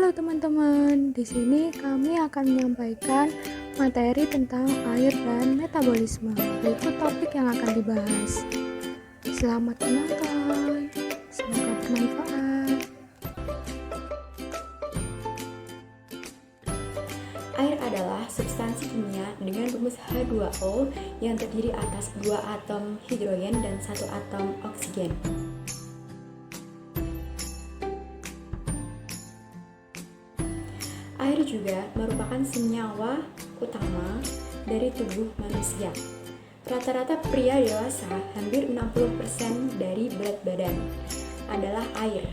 Halo teman-teman, di sini kami akan menyampaikan materi tentang air dan metabolisme, yaitu topik yang akan dibahas. Selamat menonton, semoga bermanfaat. Air adalah substansi kimia dengan rumus H2O yang terdiri atas 2 atom hidrogen dan 1 atom oksigen. Air juga merupakan senyawa utama dari tubuh manusia. Rata-rata pria dewasa, hampir 60% dari berat badan adalah air.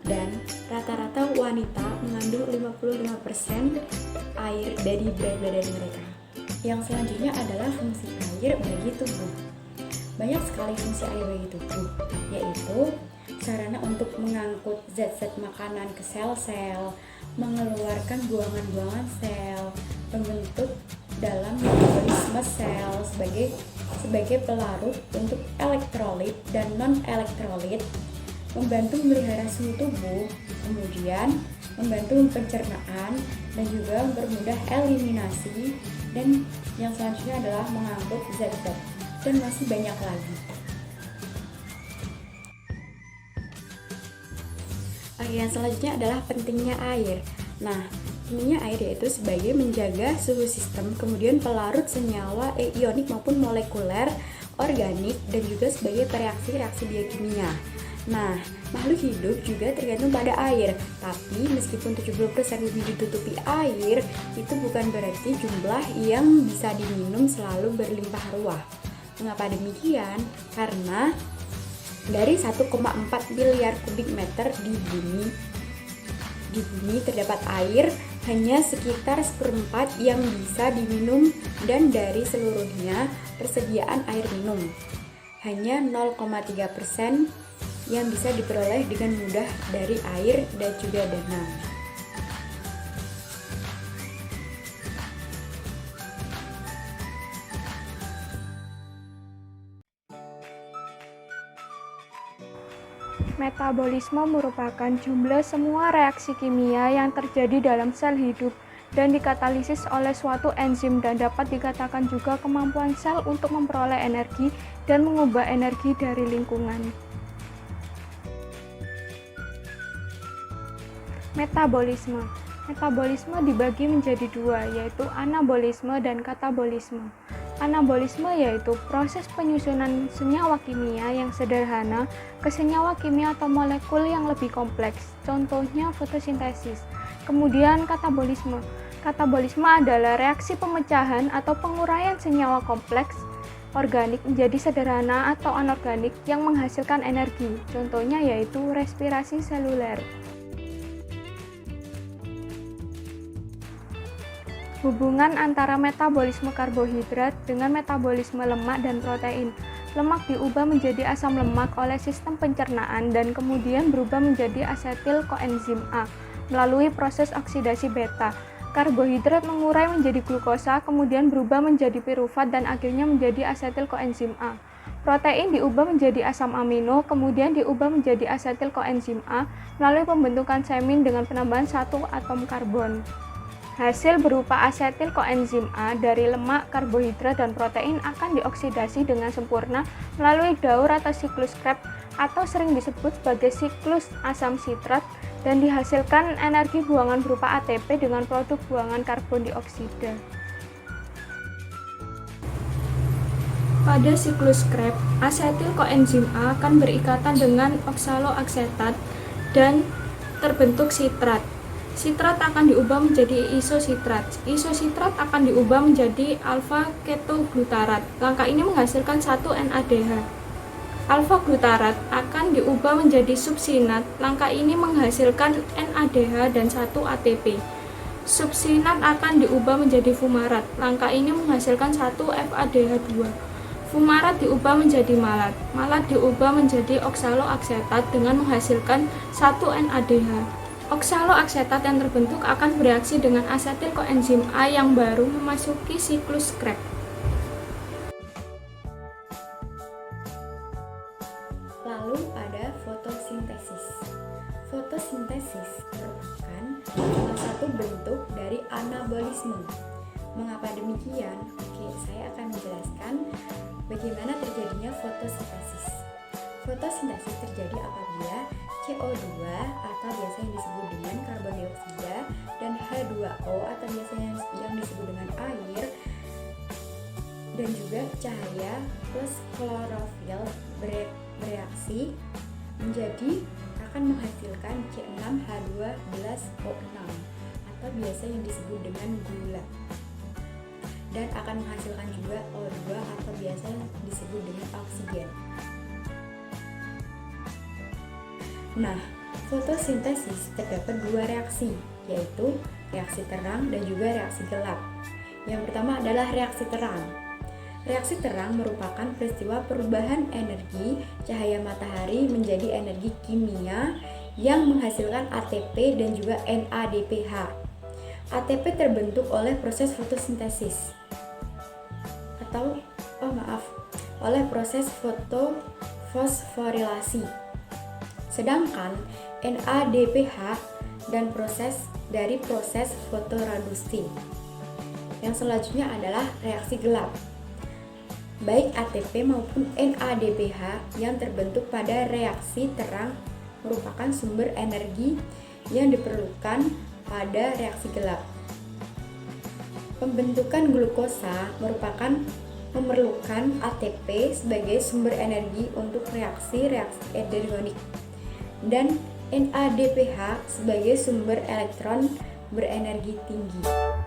Dan rata-rata wanita mengandung 55% air dari berat badan mereka. Yang selanjutnya adalah fungsi air bagi tubuh. Banyak sekali fungsi air bagi tubuh, yaitu sarana untuk mengangkut zat-zat makanan ke sel-sel, mengeluarkan buangan-buangan sel, membentuk dalam metabolisme sel sebagai pelarut untuk elektrolit dan non-elektrolit, membantu memelihara suhu tubuh, kemudian membantu pencernaan dan juga mempermudah eliminasi, dan yang selanjutnya adalah mengangkut zat-zat, dan masih banyak lagi. Yang selanjutnya adalah pentingnya air. Nah, pentingnya air yaitu sebagai menjaga suhu sistem, kemudian pelarut senyawa ionik maupun molekuler, organik, dan juga sebagai reaksi-reaksi biokimia. Nah, makhluk hidup juga tergantung pada air, tapi meskipun 70% lebih ditutupi air, itu bukan berarti jumlah yang bisa diminum selalu berlimpah ruah. Mengapa demikian? Karena dari 1,4 miliar kubik meter di bumi terdapat air hanya sekitar 1/4 yang bisa diminum, dan dari seluruhnya persediaan air minum hanya 0,3% yang bisa diperoleh dengan mudah dari air dan juga danau. Metabolisme merupakan jumlah semua reaksi kimia yang terjadi dalam sel hidup dan dikatalisis oleh suatu enzim, dan dapat dikatakan juga kemampuan sel untuk memperoleh energi dan mengubah energi dari lingkungan. Metabolisme dibagi menjadi dua, yaitu anabolisme dan katabolisme. Anabolisme yaitu proses penyusunan senyawa kimia yang sederhana ke senyawa kimia atau molekul yang lebih kompleks, contohnya fotosintesis. Kemudian katabolisme adalah reaksi pemecahan atau penguraian senyawa kompleks organik menjadi sederhana atau anorganik yang menghasilkan energi, contohnya yaitu respirasi seluler. Hubungan antara metabolisme karbohidrat dengan metabolisme lemak dan protein. Lemak diubah menjadi asam lemak oleh sistem pencernaan dan kemudian berubah menjadi asetil koenzim A melalui proses oksidasi beta. Karbohidrat mengurai menjadi glukosa, kemudian berubah menjadi pirufat dan akhirnya menjadi asetil koenzim A. Protein diubah menjadi asam amino, kemudian diubah menjadi asetil koenzim A melalui pembentukan semin dengan penambahan 1 atom karbon. Hasil berupa asetil koenzim A dari lemak, karbohidrat, dan protein akan dioksidasi dengan sempurna melalui daur atau siklus Krebs atau sering disebut sebagai siklus asam sitrat, dan dihasilkan energi buangan berupa ATP dengan produk buangan karbon dioksida. Pada siklus Krebs, asetil koenzim A akan berikatan dengan oksaloaksetat dan terbentuk sitrat. Sitrat akan diubah menjadi isositrat. Isositrat akan diubah menjadi alfa ketoglutarat. Langkah ini menghasilkan 1 NADH. Alfa glutarat akan diubah menjadi suksinat. Langkah ini menghasilkan NADH dan 1 ATP. Suksinat akan diubah menjadi fumarat. Langkah ini menghasilkan 1 FADH2. Fumarat diubah menjadi malat. Malat diubah menjadi oksaloaksetat dengan menghasilkan 1 NADH. Oksaloaksetat yang terbentuk akan bereaksi dengan asetil koenzim A yang baru memasuki siklus Krebs. Lalu ada fotosintesis. fotosintesis merupakan salah satu bentuk dari anabolisme. Mengapa demikian? Oke, saya akan menjelaskan bagaimana terjadinya fotosintesis. Fotosintesis terjadi apabila CO2 atau biasa yang disebut dengan karbon dioksida dan H2O atau biasanya yang disebut dengan air dan juga cahaya plus klorofil bereaksi menjadi akan menghasilkan C6H12O6 atau biasa yang disebut dengan gula, dan akan menghasilkan juga O2 atau biasa disebut dengan oksigen. Nah, fotosintesis terdapat dua reaksi, yaitu reaksi terang dan juga reaksi gelap. Yang pertama adalah reaksi terang. Reaksi terang merupakan peristiwa perubahan energi cahaya matahari menjadi energi kimia yang menghasilkan ATP dan juga NADPH. ATP terbentuk oleh proses fotosintesis oleh proses fosforilasi. Sedangkan NADPH dan proses fotoreduksi. Yang selanjutnya adalah reaksi gelap. Baik ATP maupun NADPH yang terbentuk pada reaksi terang merupakan sumber energi yang diperlukan pada reaksi gelap. Pembentukan glukosa memerlukan ATP sebagai sumber energi untuk reaksi-reaksi endergonik dan NADPH sebagai sumber elektron berenergi tinggi.